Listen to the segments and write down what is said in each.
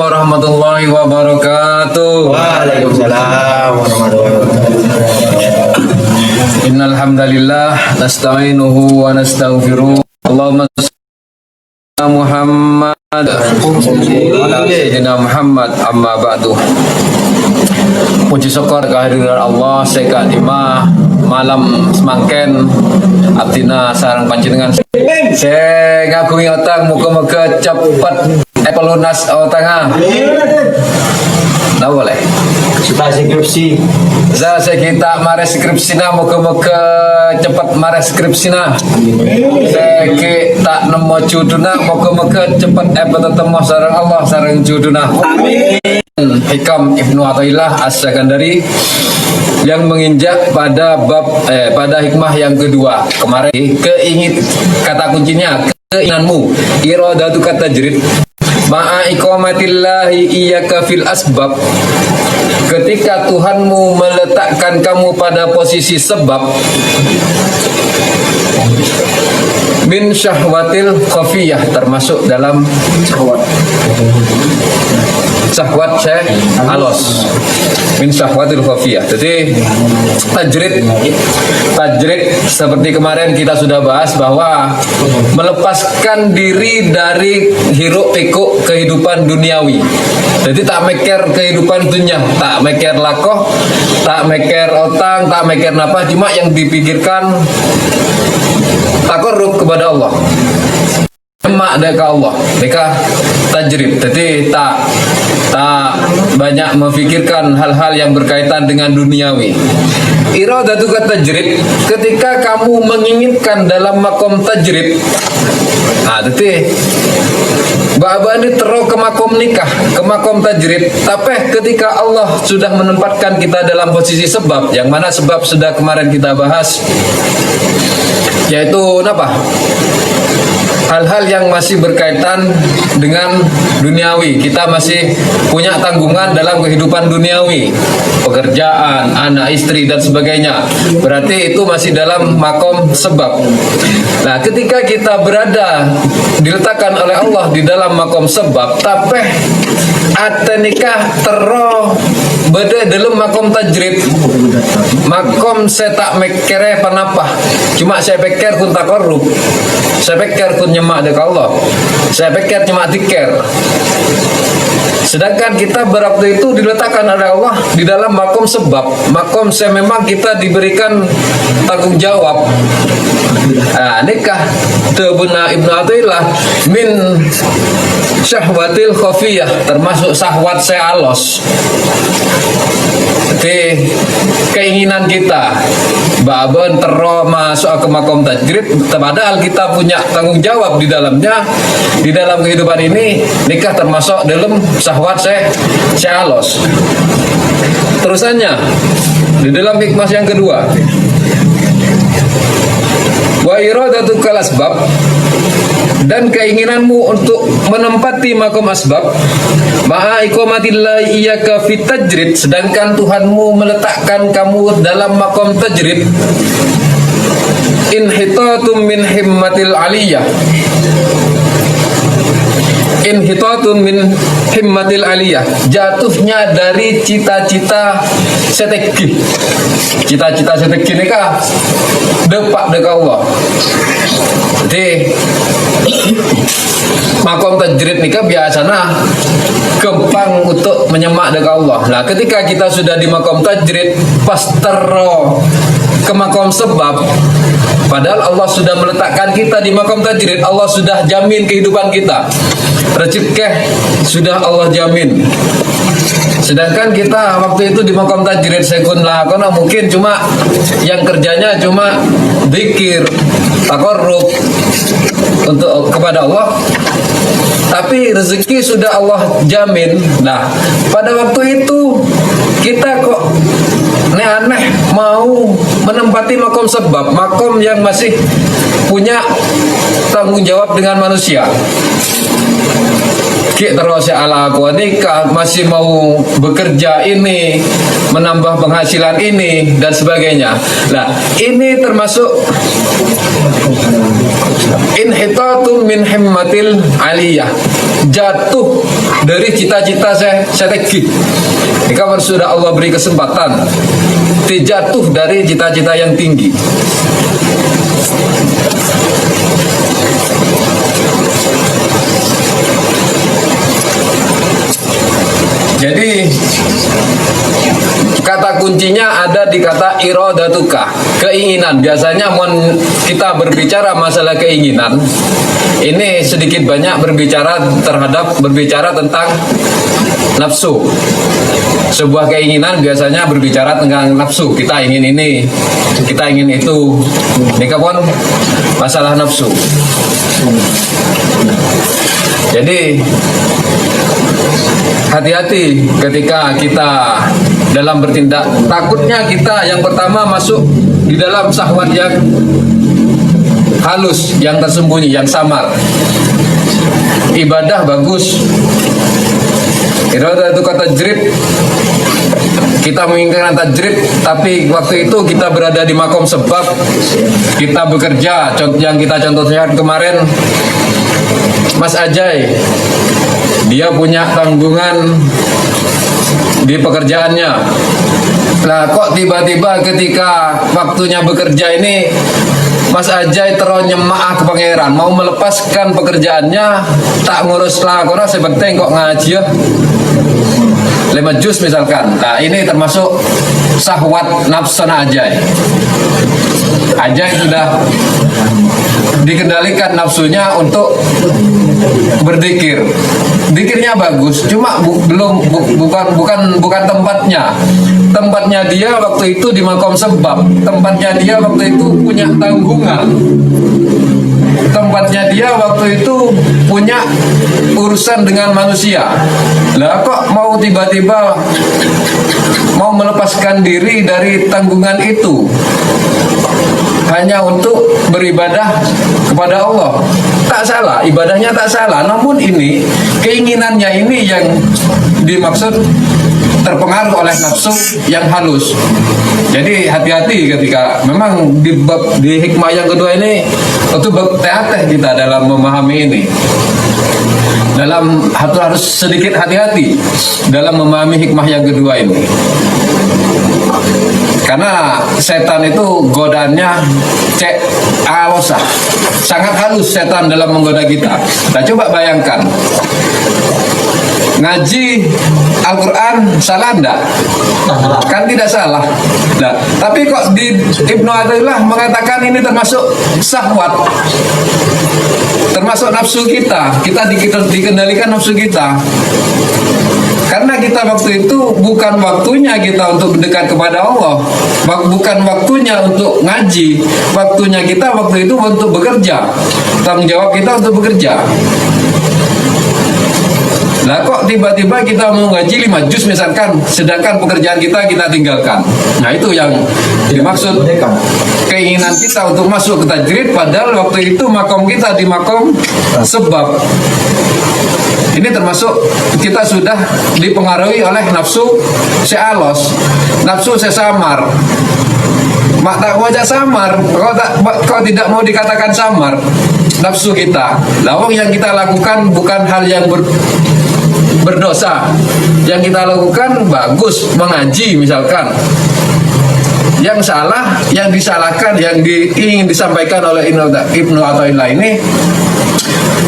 warahmatullahi wabarakatuh. Waalaikumsalam warahmatullahi wabarakatuh. Innal hamdalillah nasta'inuhu wa nastaghfiruh. Allahumma shalli ala Muhammad ala sayyidina Muhammad amma ba'du. Puji syukur kehadiran Allah seka lima malam semangken abdina sareng panjenengan. Saya ngagungi otang muga-muga cepet pelunas otang. Nah boleh. Kita skripsi. Saya kita mare skripsina moga-moga cepat mare skripsina. Saya tak nemu juduna moga-moga cepat bertemu sareng Allah sareng juduna. Amin. Hikam Ibnu Athaillah As-Sakandari yang menginjak pada pada hikmah yang kedua kemarin kata kuncinya keinginanmu iradatu kata jerit ma'a iqamatillahi iyyaka fil asbab. Ketika Tuhanmu meletakkan kamu pada posisi sebab min syahwatil khafiyah, termasuk dalam syahwat saya alos min syahwatil khafiyah. Jadi tajrid seperti kemarin kita sudah bahas bahwa melepaskan diri dari hiruk pikuk kehidupan duniawi. Jadi tak mikir kehidupan dunia, tak mikir lakoh, tak mikir otang, tak mikir napa, cuma yang dipikirkan takarrub kepada Allah. Emak deka Allah, deka tajrid. Jadi tak banyak memikirkan hal-hal yang berkaitan dengan duniawi. Iradatu tajrid, ketika kamu menginginkan dalam makom tajrid. Nah, jadi Baba ini terus ke makom nikah, ke makom tajrid. Tapi ketika Allah sudah menempatkan kita dalam posisi sebab, yang mana sebab sudah kemarin kita bahas, yaitu apa? Hal-hal yang masih berkaitan dengan duniawi. Kita masih punya tanggungan dalam kehidupan duniawi, pekerjaan, anak, istri, dan sebagainya. Berarti itu masih dalam makom sebab. Nah, ketika kita berada diletakkan oleh Allah di dalam makom sebab, tapi ada nikah terus beda dalam makom tajrid. Makom saya tak mikirnya panapa, cuma saya pikir kun takarrub, saya pikir kun nyemak dek Allah, saya pikir cuma tikir. Sedangkan kita berwaktu itu diletakkan oleh Allah di dalam makom sebab. Makom saya memang kita diberikan tanggung jawab. Nah, nikah tebuna Ibnu Athaillah min syahwatil khafiyah, termasuk syahwat saya alos. Jadi keinginan kita baben terus masuk ke makom tajrid, padahal kita punya tanggung jawab di dalamnya. Di dalam kehidupan ini nikah termasuk dalam syahwat saya alos. Terusannya di dalam hikmah yang kedua, wa iradatu kal asbab, dan keinginanmu untuk menempati makom asbab ma'a iqamatillahi iyyaka fit tajrid, sedangkan Tuhanmu meletakkan kamu dalam makom tajrid, inhitatum min himmatil aliyah, inhitatun min himmatil aliyah, jatuhnya dari cita-cita setegi. Cita-cita setegi ini kah depak deka Allah. Jadi makom tajrid nikah biasanya gampang untuk menyemak deka Allah. Nah, ketika kita sudah di makom tajrid pas tero ke makom sebab, padahal Allah sudah meletakkan kita di makom tajrid, Allah sudah jamin kehidupan kita, rezeki sudah Allah jamin. Sedangkan kita waktu itu di makom tajrid sekun lah, karena mungkin cuma yang kerjanya cuma zikir, takarrub untuk kepada Allah, tapi rezeki sudah Allah jamin. Nah, pada waktu itu kita kok aneh mau menempati makom sebab, makom yang masih punya tanggung jawab dengan manusia. Terus ala aku nikah, masih mau bekerja ini, menambah penghasilan ini dan sebagainya. Nah, ini termasuk inhitatum min himmatil aliyah. jatuh dari cita-cita strategik. Jika sudah Allah beri kesempatan, jatuh dari cita-cita yang tinggi. Jadi kata kuncinya ada di kata iradatuka, keinginan. Biasanya kita berbicara masalah keinginan, ini sedikit banyak berbicara tentang nafsu. Sebuah keinginan biasanya berbicara tentang nafsu. Kita ingin ini, kita ingin itu. Ini pun masalah nafsu. Jadi hati-hati ketika kita dalam bertindak. Takutnya kita yang pertama masuk di dalam syahwat yang halus, yang tersembunyi, yang samar. Ibadah bagus, iradah itu kata tajrid, kita menginginkan tajrid, tapi waktu itu kita berada di makom sebab, kita bekerja. Yang kita contohnya kemarin, Mas Ajay, dia punya tanggungan di pekerjaannya. Lah kok tiba-tiba ketika waktunya bekerja ini Mas Ajay terus nyemaah ke pangeran, mau melepaskan pekerjaannya, tak ngurus lah korang sebenting kok ngaji ya 5 juz misalkan. Nah ini termasuk syahwat nafsana Ajay. Ajay sudah dikendalikan nafsunya untuk berzikir. Zikirnya bagus, cuma bukan tempatnya. Tempatnya dia waktu itu di makom sebab. Tempatnya dia waktu itu punya tanggungan. Tempatnya dia waktu itu punya urusan dengan manusia. Lah kok mau tiba-tiba mau melepaskan diri dari tanggungan itu hanya untuk beribadah kepada Allah? Tak salah, ibadahnya tak salah. Namun ini keinginannya ini yang dimaksud terpengaruh oleh nafsu yang halus. Jadi hati-hati ketika memang di hikmah yang kedua ini itu berteh-teh kita dalam memahami ini. Harus sedikit hati-hati dalam memahami hikmah yang kedua ini. Karena setan itu godaannya alosah, sangat halus setan dalam menggoda kita. Nah coba bayangkan, ngaji Al-Quran salah enggak? Kan tidak salah. Nah, tapi kok di Ibnu Athaillah mengatakan ini termasuk syahwat, termasuk nafsu kita dikendalikan nafsu kita. Karena kita waktu itu bukan waktunya kita untuk mendekat kepada Allah, bukan waktunya untuk ngaji, waktunya kita waktu itu untuk bekerja. Tanggung jawab kita untuk bekerja. Lah kok tiba-tiba kita mau ngaji 5 juz misalkan, sedangkan pekerjaan kita tinggalkan. Nah itu yang dimaksud keinginan kita untuk masuk ke tajrid, padahal waktu itu makom kita di makom sebab. Ini termasuk kita sudah dipengaruhi oleh nafsu sealos, nafsu sesamar. Mak tak wajah samar, kau tidak mau dikatakan samar nafsu kita. Lawang yang kita lakukan bukan hal yang berdosa. Yang kita lakukan bagus, mengaji misalkan. Yang salah, yang disalahkan, yang ingin disampaikan oleh Ibnu Athaillah ini,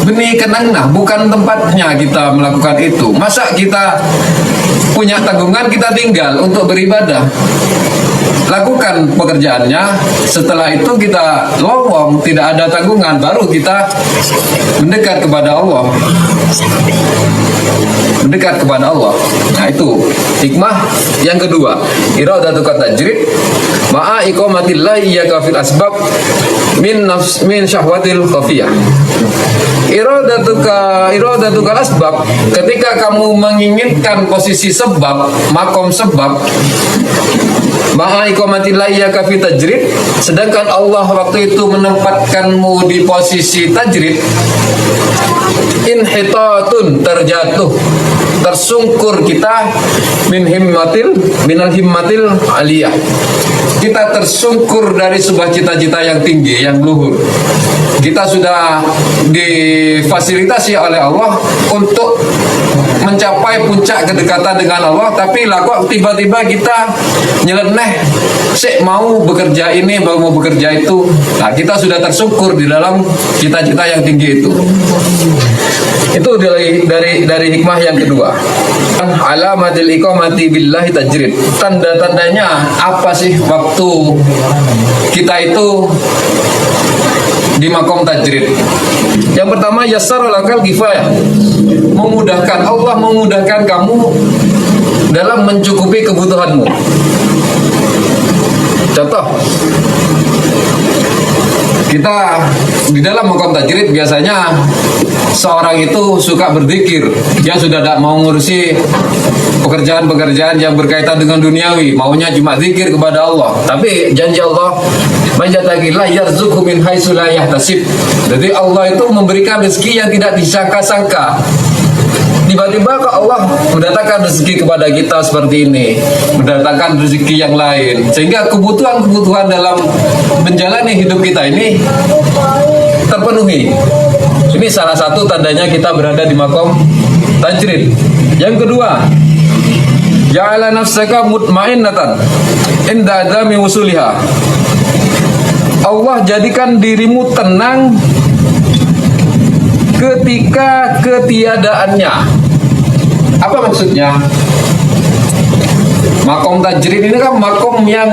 benih kenang, bukan tempatnya kita melakukan itu. Masa kita punya tanggungan, kita tinggal untuk beribadah. Lakukan pekerjaannya, setelah itu kita lowong, tidak ada tanggungan, baru kita mendekat kepada Allah. Mendekat kepada Allah. Nah itu hikmah yang kedua, iradatuka tajrid ma'a iqamatillahi iyyaka fil asbab min syahwatil khafiyah. Iradatuka asbab, ketika kamu menginginkan posisi sebab, makom sebab, ma'a iqamatillahi iyyaka fil tajrid, sedangkan Allah waktu itu menempatkanmu di posisi tajrid, inhitatun, terjatuh tersungkur kita minal himmatil aliyah. Kita tersungkur dari sebuah cita-cita yang tinggi, yang luhur. Kita sudah difasilitasi oleh Allah untuk mencapai puncak kedekatan dengan Allah, tapi lah kok tiba-tiba kita nyeleneh, mau bekerja ini, mau bekerja itu. Nah, kita sudah tersungkur di dalam cita-cita yang tinggi itu. Itu dari hikmah yang kedua. Alamatil iqamati billahi tajrid. Tanda-tandanya apa sih waktu kita itu di makom tajrid? Yang pertama, yassara lakal kifayah. Memudahkan, Allah memudahkan kamu dalam mencukupi kebutuhanmu. Contoh, kita di dalam makom tajrid biasanya seorang itu suka berzikir, dia sudah tidak mau ngurusi pekerjaan-pekerjaan yang berkaitan dengan duniawi, maunya cuma zikir kepada Allah. Tapi janji Allah, man yattaqillah yarzuqhu min haitsu la yahtasib. Jadi Allah itu memberikan rezeki yang tidak disangka-sangka. Tiba-tiba kok Allah mendatangkan rezeki kepada kita seperti ini, mendatangkan rezeki yang lain, sehingga kebutuhan-kebutuhan dalam menjalani hidup kita ini terpenuhi. Ini salah satu tandanya kita berada di makom tajrid. Yang kedua, ja'ala nafsaka mutmainnatan inda adami wusuliha. Allah jadikan dirimu tenang ketika ketiadaannya. Apa maksudnya? Makom tajrid ini kan makom yang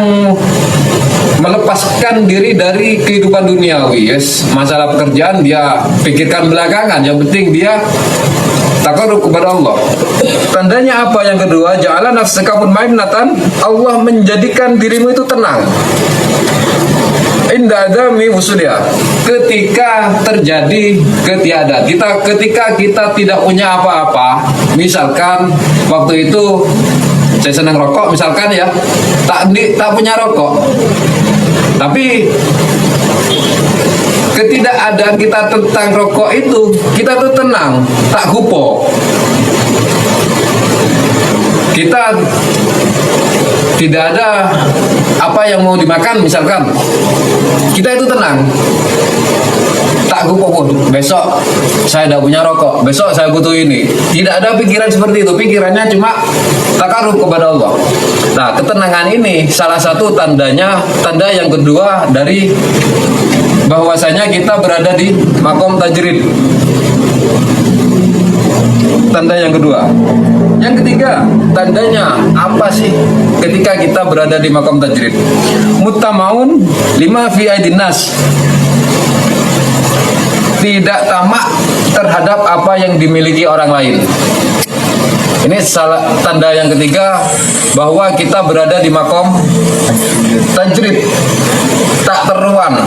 melepaskan diri dari kehidupan duniawi. Yes, masalah pekerjaan dia pikirkan belakangan. Yang penting dia taqarrub kepada Allah. Tandanya apa yang kedua? Ja'ala nafsaka mutmainnatan. Allah menjadikan dirimu itu tenang. Inda adami wusulia, ketika terjadi ketiadaan kita, ketika kita tidak punya apa-apa. Misalkan waktu itu saya senang rokok, misalkan ya, tak punya rokok, tapi ketidakadaan kita tentang rokok itu, kita tuh tenang, tak gupo. Kita tidak ada apa yang mau dimakan, misalkan, kita itu tenang, tak gupo, besok saya tidak punya rokok, besok saya butuh ini. Tidak ada pikiran seperti itu, pikirannya cuma taqarrub kepada Allah. Nah, ketenangan ini salah satu tandanya, tanda yang kedua dari bahwasanya kita berada di makom tajrid. Tanda yang kedua. Yang ketiga, tandanya apa sih ketika kita berada di makom tajrid? Muttamaun lima fi aidin nas. Tidak tamak terhadap apa yang dimiliki orang lain. Ini tanda yang ketiga bahwa kita berada di makom tajrid, tak teruan.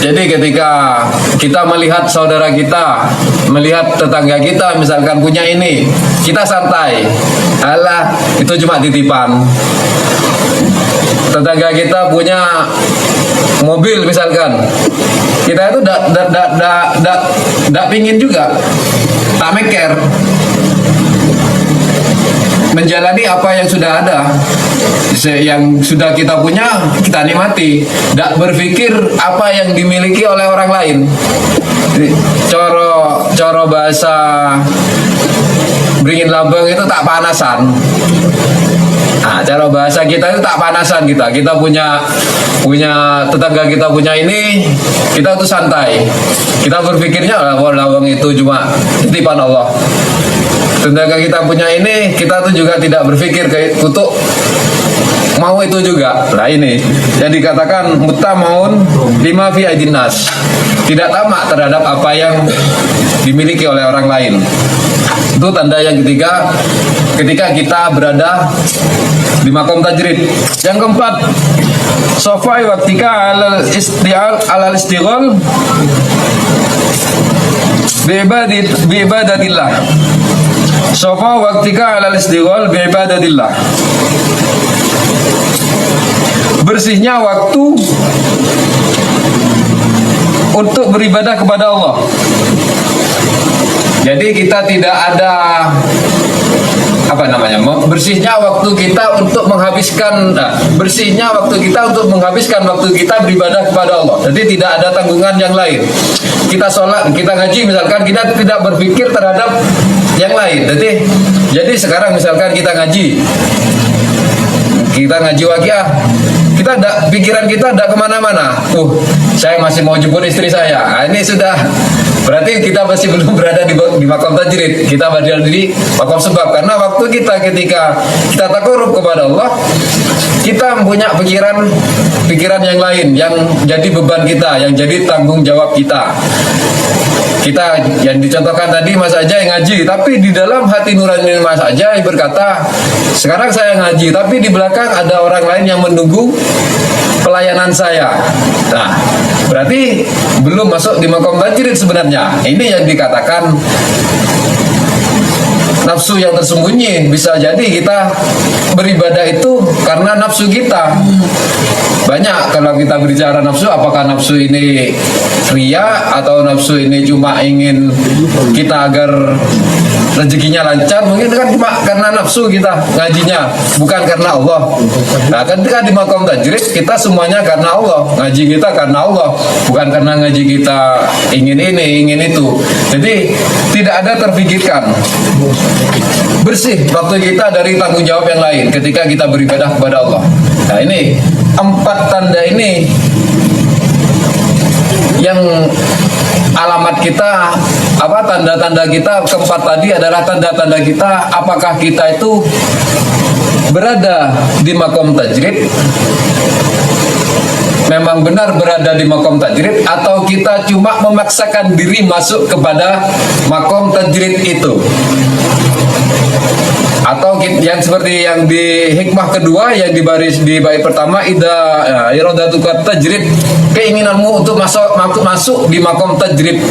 Jadi ketika kita melihat saudara kita, melihat tetangga kita misalkan punya ini, kita santai. Alah, itu cuma titipan. Tetangga kita punya mobil misalkan, kita itu tidak pingin juga, tak meker. Menjalani apa yang sudah ada, yang sudah kita punya, kita nikmati. Tidak berpikir apa yang dimiliki oleh orang lain. Coro bahasa Beringin Lambang itu tak panasan. Nah, cara bahasa kita itu tak panasan kita. Kita punya tetangga kita punya ini, kita tuh santai. Kita berpikirnya lawang itu cuma titipan Allah. Tetangga kita punya ini, kita tuh juga tidak berpikir untuk mau itu juga. Nah ini yang dikatakan muttamaun lima fi aidin nas. Tidak tamak terhadap apa yang dimiliki oleh orang lain. Itu tanda yang ketiga ketika kita berada di makom tajrid. Yang keempat, sofai waktika alal istighal bi ibadatillah. Sofa waktika alal istighal bi ibadatillah. Bersihnya waktu untuk beribadah kepada Allah. Jadi kita tidak ada bersihnya waktu kita untuk menghabiskan waktu kita beribadah kepada Allah. Jadi tidak ada tanggungan yang lain. Kita sholat, kita ngaji misalkan, kita tidak berpikir terhadap yang lain. Jadi sekarang misalkan kita ngaji waqiah, pikiran kita tidak kemana-mana. Saya masih mau jemput istri saya. Nah, ini sudah berarti kita masih belum berada di makom tajrid. Kita berada di makom sebab, karena waktu kita ketika kita takarrub kepada Allah, kita punya pikiran yang lain yang jadi beban kita, yang jadi tanggung jawab kita. Kita yang dicontohkan tadi Mas Ajay ngaji, tapi di dalam hati nurani Mas Ajay berkata, sekarang saya ngaji, tapi di belakang ada orang lain yang menunggu pelayanan saya. Nah, berarti belum masuk di makom tajrid sebenarnya. Ini yang dikatakan nafsu yang tersembunyi. Bisa jadi kita beribadah itu karena nafsu kita. Banyak kalau kita bicara nafsu, apakah nafsu ini ria atau nafsu ini cuma ingin kita agar rezekinya lancar. Mungkin kan cuma karena nafsu kita ngajinya, bukan karena Allah. Nah, ketika di makom tajrid kita semuanya karena Allah. Ngaji kita karena Allah, bukan karena ngaji kita ingin ini, ingin itu. Jadi tidak ada terpikirkan. Bersih waktu kita dari tanggung jawab yang lain ketika kita beribadah kepada Allah. Nah, ini 4 tanda ini yang alamat kita, tanda-tanda kita keempat tadi adalah tanda-tanda kita apakah kita itu berada di makom tajrid, memang benar berada di makom tajrid, atau kita cuma memaksakan diri masuk kepada makom tajrid itu. Atau yang seperti yang di hikmah kedua yang di bait pertama, iradatuka tajrid, keinginanmu untuk masuk di makom tajrid.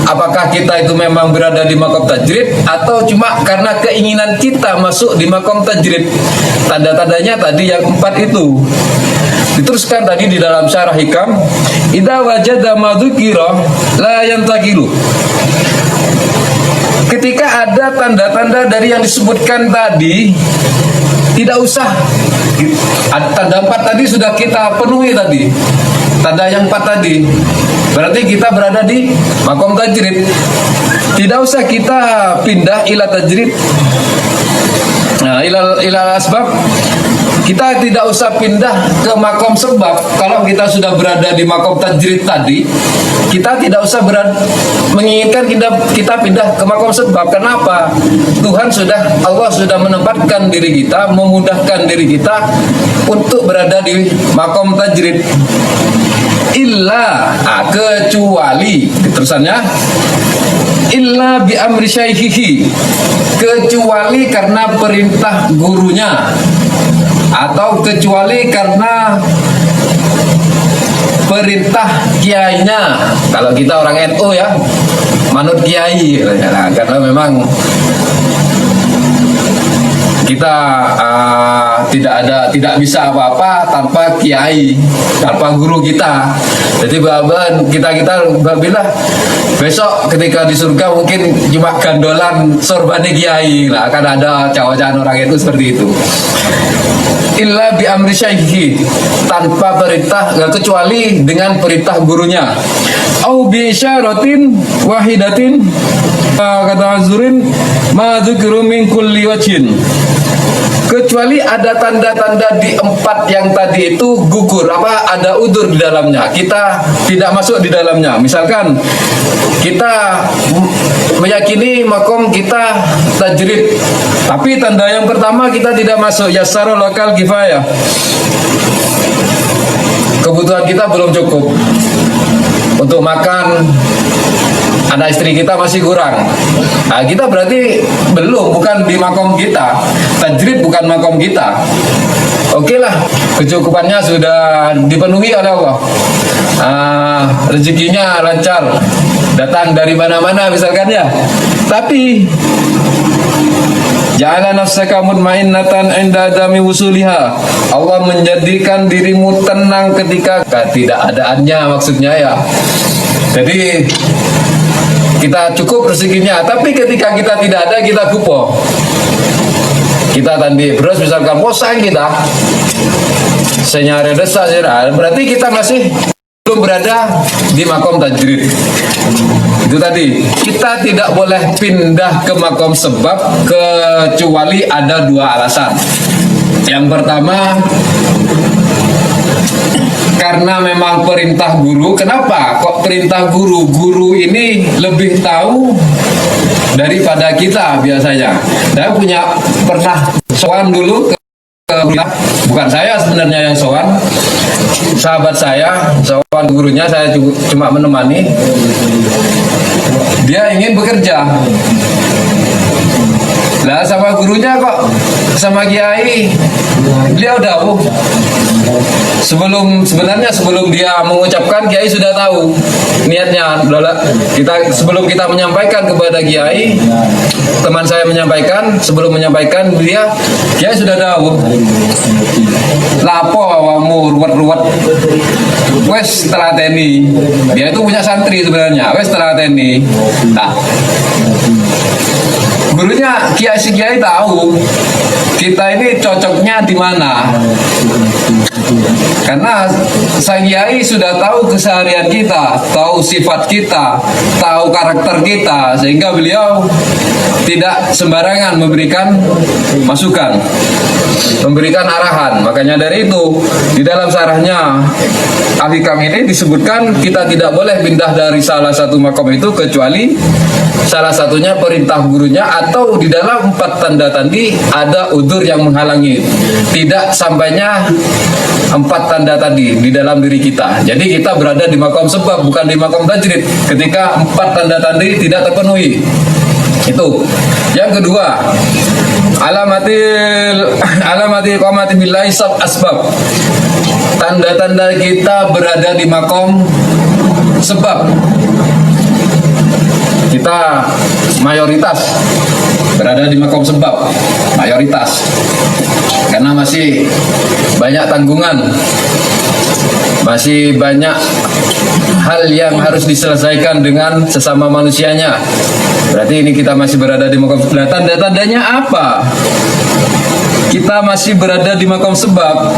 Apakah kita itu memang berada di makom tajrid atau cuma karena keinginan kita masuk di makom tajrid? Tanda-tandanya tadi yang 4 itu. Diteruskan tadi di dalam syarah hikam, idza wajada ma dzukira la yantaqilu. Ketika ada tanda-tanda dari yang disebutkan tadi, tidak usah. Tanda 4 tadi sudah kita penuhi tadi. Tanda yang 4 tadi, berarti kita berada di makom tajrid. Tidak usah kita pindah ila tajrid. Nah, ila asbab. Kita tidak usah pindah ke makom sebab. Kalau kita sudah berada di makom tajrid tadi, kita tidak usah menginginkan kita pindah ke makom sebab. Kenapa? Allah sudah menempatkan diri kita, memudahkan diri kita untuk berada di makom tajrid. Kecuali, terusannya, illa bi amri syaikhihi, kecuali karena perintah gurunya, atau kecuali karena perintah kiainya. Kalau kita orang NU ya, manut kiai. Nah, karena memang kita tidak bisa apa-apa tanpa kiai, tanpa guru kita. Jadi kita bilang besok ketika di surga mungkin cuma gandolan sorbane kiai lah, akan ada cawacan orang itu seperti itu. Illa bi amri syaikhi, tanpa perintah, kecuali dengan perintah gurunya. Au bi isyaratin wahidatin, kata Azurin ma dzikru min kulli wajhin. Kecuali ada tanda-tanda di 4 yang tadi itu gugur, ada udzur di dalamnya, kita tidak masuk di dalamnya. Misalkan kita meyakini makom kita tajrid, tapi tanda yang pertama kita tidak masuk, yassara lokal kifayah, kebutuhan kita belum cukup untuk makan, anak istri kita masih kurang. Nah, kita berarti bukan di makom kita. Tajrid bukan makom kita. Oke lah, kecukupannya sudah dipenuhi oleh Allah. Rezekinya lancar, datang dari mana-mana misalkan ya. Tapi ja'ala nafsaka mutmainnatan 'inda adami wusuliha. Allah menjadikan dirimu tenang ketika ketidakadaannya, maksudnya ya. Jadi kita cukup rezekinya, tapi ketika kita tidak ada, kita kupo. Kita tadi terus misalkan posang kita senyare desa berarti kita masih belum berada di makom tajrid. Itu tadi, kita tidak boleh pindah ke makom sebab kecuali ada dua alasan. Yang pertama, karena memang perintah guru. Kenapa kok perintah guru? Guru ini lebih tahu daripada kita biasanya. Saya pernah sowan dulu ke bukan saya sebenarnya yang sowan, sahabat saya sowan gurunya, saya cuma menemani. Dia ingin bekerja. Lah sama gurunya kok, sama kiai, beliau tahu. Sebelum dia mengucapkan, kiai sudah tahu niatnya. Sebelum kita menyampaikan kepada kiai, teman saya menyampaikan, sebelum menyampaikan kiai sudah tahu. Lapo awamu ruwet-ruwet. Wes telateni. Dia itu punya santri sebenarnya. Wes telateni. Nah, gurunya kiai tahu kita ini cocoknya di mana. Karena sang kiai sudah tahu keseharian kita, tahu sifat kita, tahu karakter kita, sehingga beliau tidak sembarangan memberikan masukan, memberikan arahan. Makanya dari itu di dalam syarahnya Al-Hikam ini disebutkan kita tidak boleh pindah dari salah satu makom itu kecuali salah satunya perintah gurunya, atau di dalam 4 tanda tadi ada udzur yang menghalangi. Tidak sampainya 4 tanda tadi di dalam diri kita. Jadi kita berada di makom sebab, bukan di makom tajrid ketika 4 tanda tadi tidak terpenuhi. Itu. Yang kedua, alamatil qamati billahi sab asbab. Tanda-tanda kita berada di makom sebab. Kita mayoritas berada di makom sebab, mayoritas, karena masih banyak tanggungan, masih banyak hal yang harus diselesaikan dengan sesama manusianya. Berarti ini kita masih berada di makom sebab. Tanda-tandanya apa? Kita masih berada di makom sebab.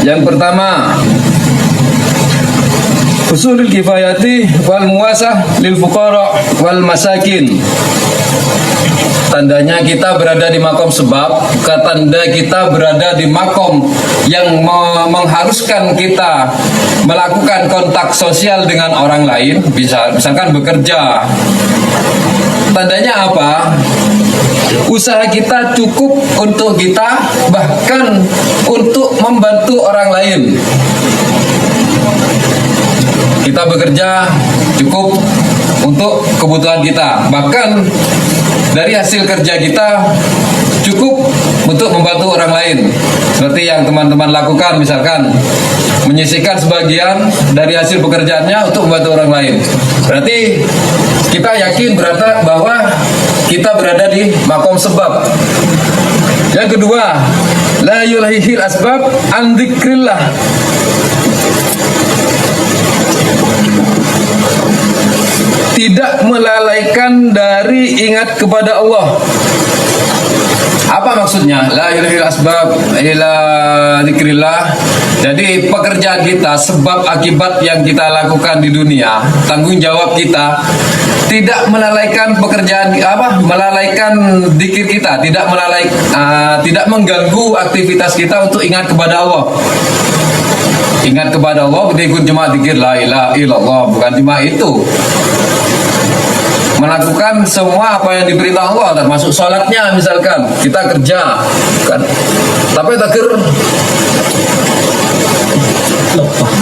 Yang pertama, usulul kifayati wal muasah lil fuqara wal masakin. Tandanya kita berada di makom sebab, tanda kita berada di makom yang mengharuskan kita melakukan kontak sosial dengan orang lain, misalkan bekerja. Tandanya apa? Usaha kita cukup untuk kita, bahkan untuk membantu orang lain. Kita bekerja cukup untuk kebutuhan kita, bahkan dari hasil kerja kita cukup untuk membantu orang lain. Seperti yang teman-teman lakukan, misalkan menyisihkan sebagian dari hasil pekerjaannya untuk membantu orang lain. Berarti kita yakin bahwa kita berada di makom sebab. Yang kedua, la yulhihil asbab an dzikrillah. Tidak melalaikan dari ingat kepada Allah. Apa maksudnya? La yulhihil asbab ila dzikrillah. Jadi pekerjaan kita, sebab akibat yang kita lakukan di dunia, tanggung jawab kita tidak melalaikan pekerjaan melalaikan zikir kita, tidak mengganggu aktivitas kita untuk ingat kepada Allah. Ingat kepada Allah bukan cuma zikir la ilaha illallah, bukan cuma itu. Melakukan semua apa yang diperintah Allah, termasuk sholatnya. Misalkan kita kerja kan, tapi takir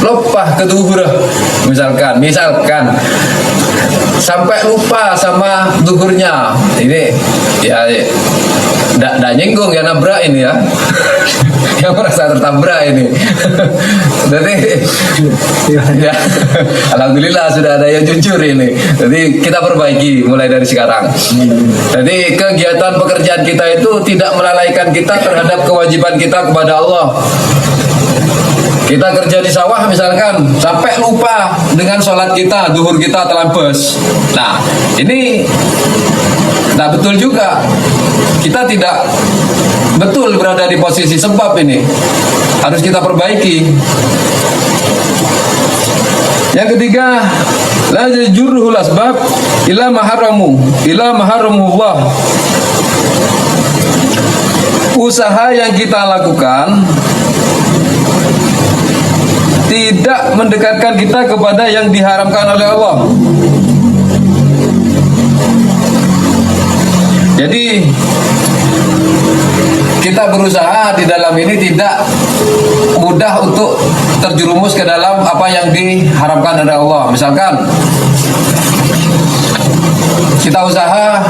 lupa ke duhur, misalkan sampai lupa sama duhurnya. Ini ya tidak nyinggung ya, nabrak ini ya. Yang merasa tertabrak ini. Jadi ya, alhamdulillah sudah ada yang jujur ini. Jadi kita perbaiki mulai dari sekarang. Jadi kegiatan pekerjaan kita itu tidak melalaikan kita terhadap kewajiban kita kepada Allah. Kita kerja di sawah misalkan, sampai lupa dengan sholat kita, duhur kita terlambat. Nah, ini tak betul juga. Kita tidak betul berada di posisi sebab ini. Harus kita perbaiki. Yang ketiga, la yajurruhul asbab ila maharamullah. Usaha yang kita lakukan tidak mendekatkan kita kepada yang diharamkan oleh Allah. Jadi kita berusaha di dalam ini tidak mudah untuk terjerumus ke dalam apa yang diharamkan oleh Allah. Misalkan kita usaha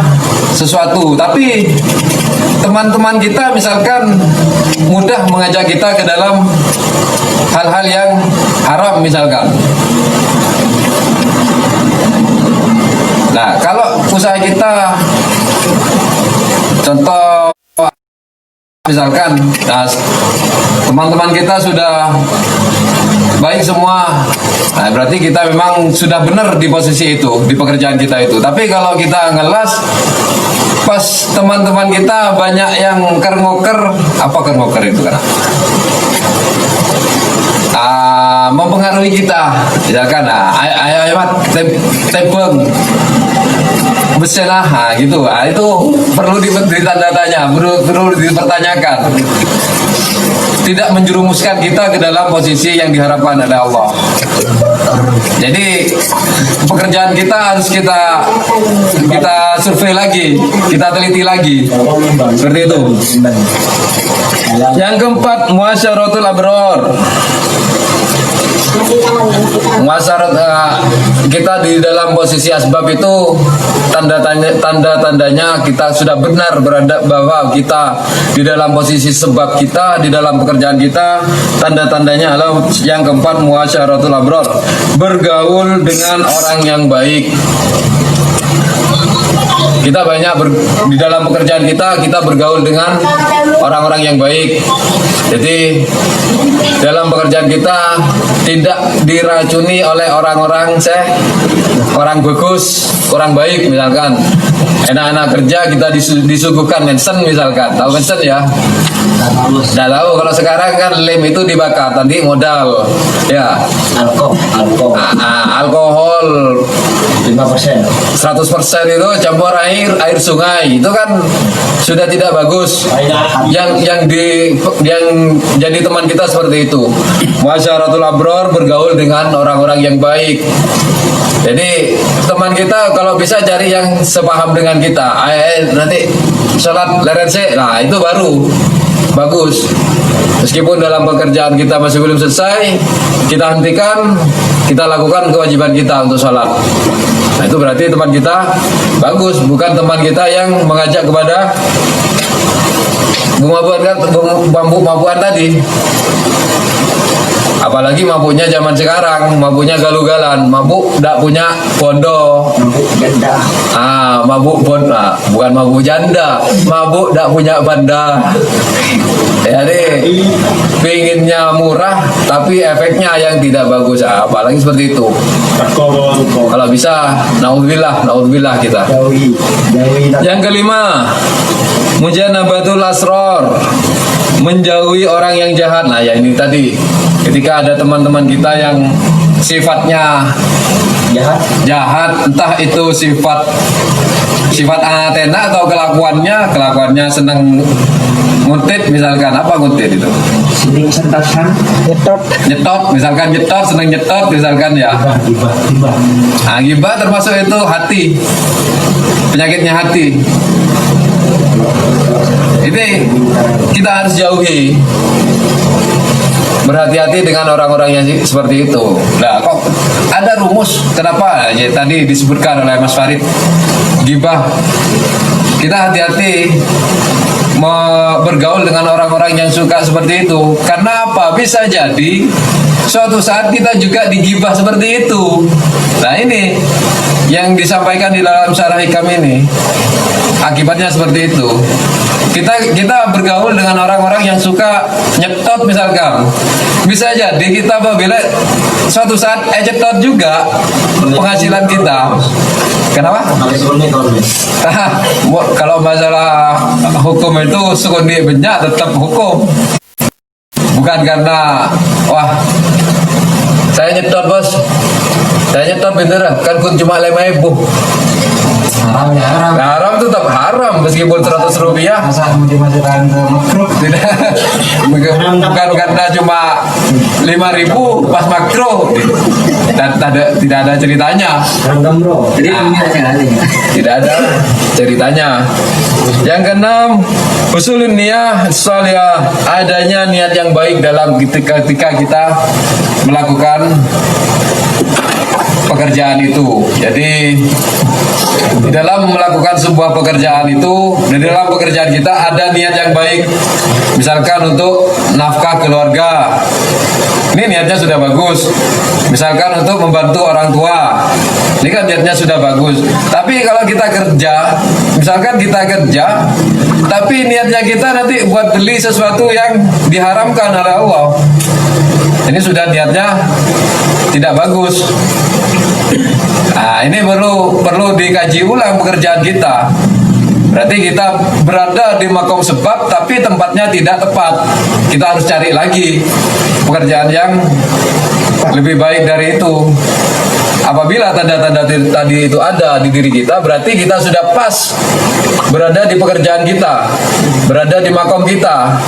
sesuatu, tapi teman-teman kita misalkan mudah mengajak kita ke dalam hal-hal yang haram misalkan. Nah, kalau usaha kita, contoh misalkan, nah, teman-teman kita sudah baik semua, nah, berarti kita memang sudah benar di posisi itu, di pekerjaan kita itu. Tapi kalau kita ngelas, pas teman-teman kita banyak yang kerngoker, apa kerngoker itu kan? Mempengaruhi kita, misalkan, ayo mat tebeng besenah, gitu. Itu perlu ditanda tanya, perlu dipertanyakan. Tidak menjerumuskan kita ke dalam posisi yang diharapkan oleh Allah. Jadi pekerjaan kita harus kita survei lagi, kita teliti lagi, seperti itu. Yang keempat, muasyaratul abror. Kita di dalam posisi asbab itu tanda-tandanya kita sudah benar berada bahwa kita di dalam posisi sebab kita di dalam pekerjaan kita. Tanda-tandanya adalah yang keempat, muasyaratul abror, bergaul dengan orang yang baik. Kita banyak di dalam pekerjaan kita bergaul dengan orang-orang yang baik. Jadi dalam pekerjaan kita tidak diracuni oleh orang-orang orang bagus, orang baik misalkan. Enak-enak kerja kita disuguhkan mensen misalkan. Tahu mensen ya? Tidak tahu. Kalau sekarang kan lem itu dibakar, nanti modal. Ya. Alkohol 5%. 100% itu campur air sungai, itu kan sudah tidak bagus. Yang jadi teman kita seperti itu. Masyaratul abror, bergaul dengan orang-orang yang baik. Jadi teman kita kalau bisa cari yang sepaham dengan kita. Nanti sholat lerense, nah itu baru bagus. Meskipun dalam pekerjaan kita masih belum selesai, kita hentikan, kita lakukan kewajiban kita untuk sholat. Nah itu berarti teman kita bagus, bukan teman kita yang mengajak kepada bambu mabuan tadi. Apalagi mabuknya zaman sekarang, mabuknya galugalan, mabuk tidak punya bondo. Mabuk bondo, bukan mabuk janda, mabuk tidak punya banda. Jadi pinginnya murah, tapi efeknya yang tidak bagus. Apalagi seperti itu. Kalau bisa, naudzubillah kita. Yang kelima, mujanabatul asror, menjauhi orang yang jahat. Nah ya ini tadi, ketika ada teman-teman kita yang sifatnya jahat, entah itu sifat antena atau kelakuannya senang nguntit misalkan. Apa nguntit itu? Nyetot misalkan, senang nyetot misalkan ya. Gibah termasuk itu hati, penyakitnya hati. Ini kita harus jauhi, berhati-hati dengan orang-orang yang seperti itu. Nah, kok ada rumus kenapa? Ya, tadi disebutkan oleh Mas Farid, gibah. Kita hati-hati bergaul dengan orang-orang yang suka seperti itu. Karena apa? Bisa jadi suatu saat kita juga digibah seperti itu. Nah ini yang disampaikan di dalam Syarah Hikam ini, akibatnya seperti itu. kita bergaul dengan orang-orang yang suka nyetot misalkan, bisa jadi kita apabila suatu saat nyetot juga penghasilan kita. Kenapa? Kalau masalah hukum itu sekundi banyak tetap hukum, bukan karena wah saya nyetot bos, saya nyetot bener kan kun cuma 5.000. Haram ya, haram. Nah, haram itu tetap haram meskipun 100 rupiah. Masa dimasukkan ke makruh. Tidak, bukan karena cuma 5.000 pas makro. Tidak ada ceritanya. Random bro. Jadi ini aja Tidak ada ceritanya. Yang keenam, usulun niyah sholihah, adanya niat yang baik dalam ketika kita melakukan pekerjaan itu. Jadi di dalam melakukan sebuah pekerjaan itu, di dalam pekerjaan kita ada niat yang baik. Misalkan untuk nafkah keluarga, ini niatnya sudah bagus. Misalkan untuk membantu orang tua, ini kan niatnya sudah bagus. Tapi kalau kita kerja, misalkan kita kerja, tapi niatnya kita nanti buat beli sesuatu yang diharamkan oleh Allah, ini sudah niatnya tidak bagus. Nah, ini perlu dikaji ulang pekerjaan kita. Berarti kita berada di makom sebab tapi tempatnya tidak tepat. Kita harus cari lagi pekerjaan yang lebih baik dari itu. Apabila tanda-tanda tadi itu ada di diri kita, berarti kita sudah pas berada di pekerjaan kita, berada di makom kita.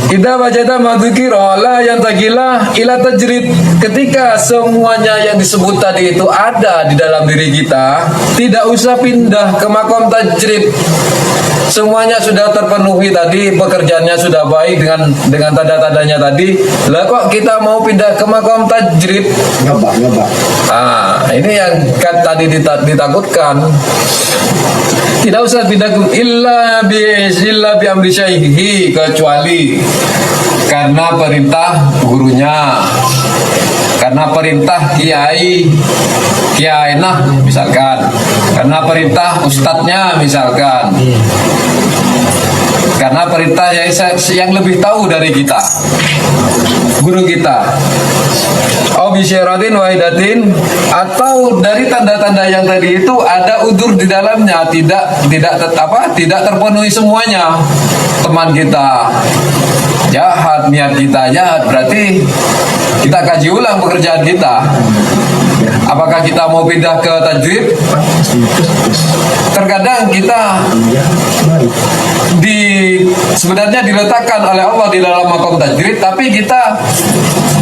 Idza wajada madzukira la yantaqilah ila tajrid. Ketika semuanya yang disebut tadi itu ada di dalam diri kita, tidak usah pindah ke makom tajrid. Semuanya sudah terpenuhi tadi, pekerjaannya sudah baik dengan tanda-tandanya tadi. Lah kok kita mau pindah ke makom tajrid? Nyoba. Ah, ini yang kan tadi ditakutkan. Tidak usah pindah illa bi amri syaihi, kecuali karena perintah gurunya, karena perintah kiai nah misalkan, karena perintah ustadznya misalkan, karena perintah yang lebih tahu dari kita, guru kita. Bisyaratin wahidatin, atau dari tanda-tanda yang tadi itu ada udur di dalamnya, tidak terpenuhi semuanya. Teman kita jahat, niat kita jahat, berarti kita kaji ulang pekerjaan kita. Apakah kita mau pindah ke tajwid? Terkadang kita sebenarnya diletakkan oleh Allah di dalam makom tajwid, tapi kita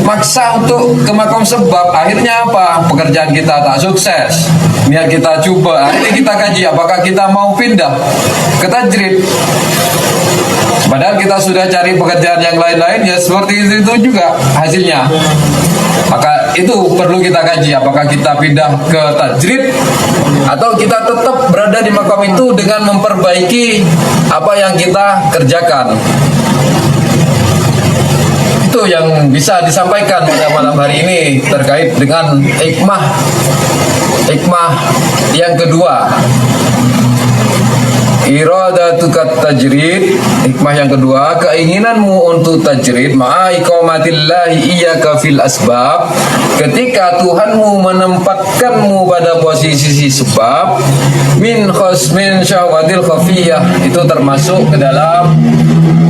maksa untuk ke makom sebab. Akhirnya apa? Pekerjaan kita tak sukses. Niat kita coba. Ini kita kaji apakah kita mau pindah ke tajwid. Padahal kita sudah cari pekerjaan yang lain-lain, ya seperti itu juga hasilnya. Maka itu perlu kita kaji, apakah kita pindah ke tajwid atau kita tetap berada di makom itu dengan memperbaiki apa yang kita kerjakan. Itu yang bisa disampaikan pada malam hari ini terkait dengan hikmah yang kedua. Iradatukat tajrid, hikmah yang kedua, keinginanmu untuk tajrid ma'a iqamatillahi iyyaka fil asbab, ketika Tuhanmu menempatkanmu pada posisi sebab, min syahwatil khafiyah, itu termasuk ke dalam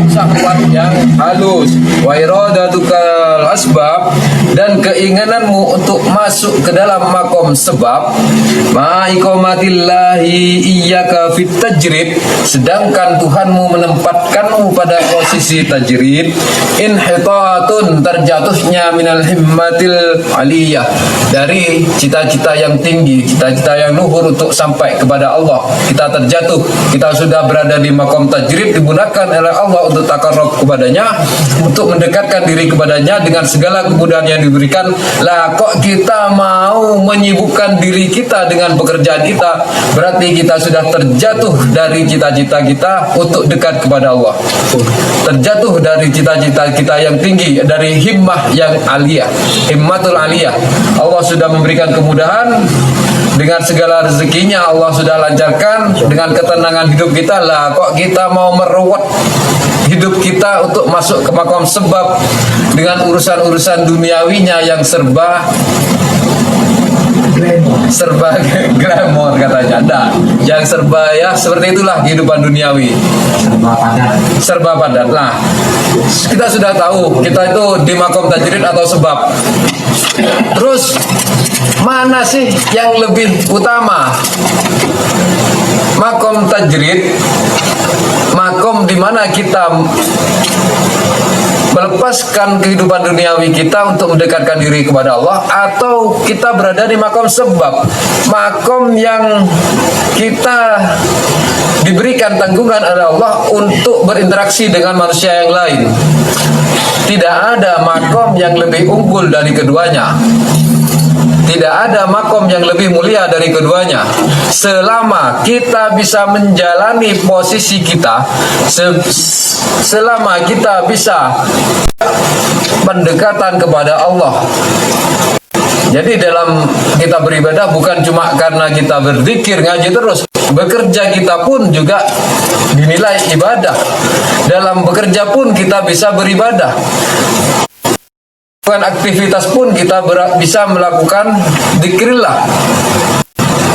syahwat yang halus. Wa iradatukal asbab, dan keinginanmu untuk masuk ke dalam makom sebab, ma'a iqamatillahi iyyaka fit tajrid, sedangkan Tuhanmu menempatkanmu pada posisi tajrid, inhitatun, terjatuhnya minal himmatil aliyah, dari cita-cita yang tinggi, cita-cita yang luhur untuk sampai kepada Allah. Kita terjatuh, kita sudah berada di makom tajrid, digunakan oleh Allah untuk takarrub kepadanya, untuk mendekatkan diri kepadanya dengan segala kemudahan yang diberikan. Lah kok kita mau menyibukkan diri kita dengan pekerjaan kita, berarti kita sudah terjatuh dari cita-cita kita untuk dekat kepada Allah, terjatuh dari cita-cita kita yang tinggi, dari himmah yang aliyah, himmatul aliyah. Allah sudah memberikan kemudahan, dengan segala rezekinya Allah sudah lancarkan, dengan ketenangan hidup kita lah, kok kita mau meruwet hidup kita untuk masuk ke makom sebab dengan urusan-urusan duniawinya yang serba glamor katanya. Nah, yang serba ya seperti itulah kehidupan duniawi. Serba padat. Nah, kita sudah tahu kita itu di makom tajrid atau sebab. Terus mana sih yang lebih utama? Makom tajrid, makom di mana kita melepaskan kehidupan duniawi kita untuk mendekatkan diri kepada Allah, atau kita berada di makom sebab, makom yang kita diberikan tanggungan oleh Allah untuk berinteraksi dengan manusia yang lain. Tidak ada makom yang lebih unggul dari keduanya. Tidak ada makom yang lebih mulia dari keduanya. Selama kita bisa menjalani posisi kita, selama kita bisa pendekatan kepada Allah. Jadi dalam kita beribadah bukan cuma karena kita berzikir, ngaji terus. Bekerja kita pun juga dinilai ibadah. Dalam bekerja pun kita bisa beribadah. Bukan aktivitas pun kita bisa melakukan dzikrillah.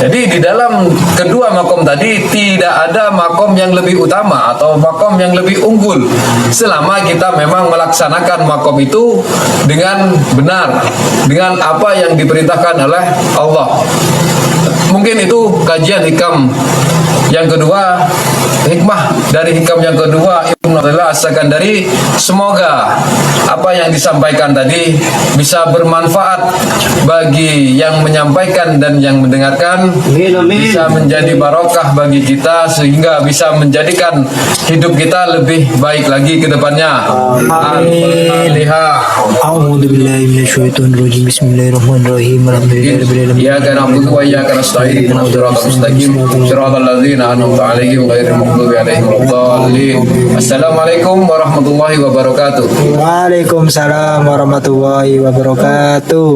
Jadi di dalam kedua makom tadi tidak ada makom yang lebih utama atau makom yang lebih unggul selama kita memang melaksanakan makom itu dengan benar, dengan apa yang diperintahkan oleh Allah. Mungkin itu kajian hikam yang kedua, hikmah dari hikam yang kedua Ibnu Athaillah As-Sakandari. Semoga apa yang disampaikan tadi bisa bermanfaat bagi yang menyampaikan dan yang mendengarkan, bisa menjadi barokah bagi kita sehingga bisa menjadikan hidup kita lebih baik lagi ke depannya. Al-Fatihah. A'udzu billahi minasyaitonir rajim. Bismillahirrahmanirrahim. Alhamdulillahirabbil alamin. Iyyaka na'budu wa iyyaka nasta'in. Ihdinas siratal mustaqim. Siratal ladzina an'amta 'alaihim ghairil maghdubi 'alaihim waladdallin. Assalamualaikum warahmatullahi wabarakatuh. Waalaikumsalam warahmatullahi wabarakatuh.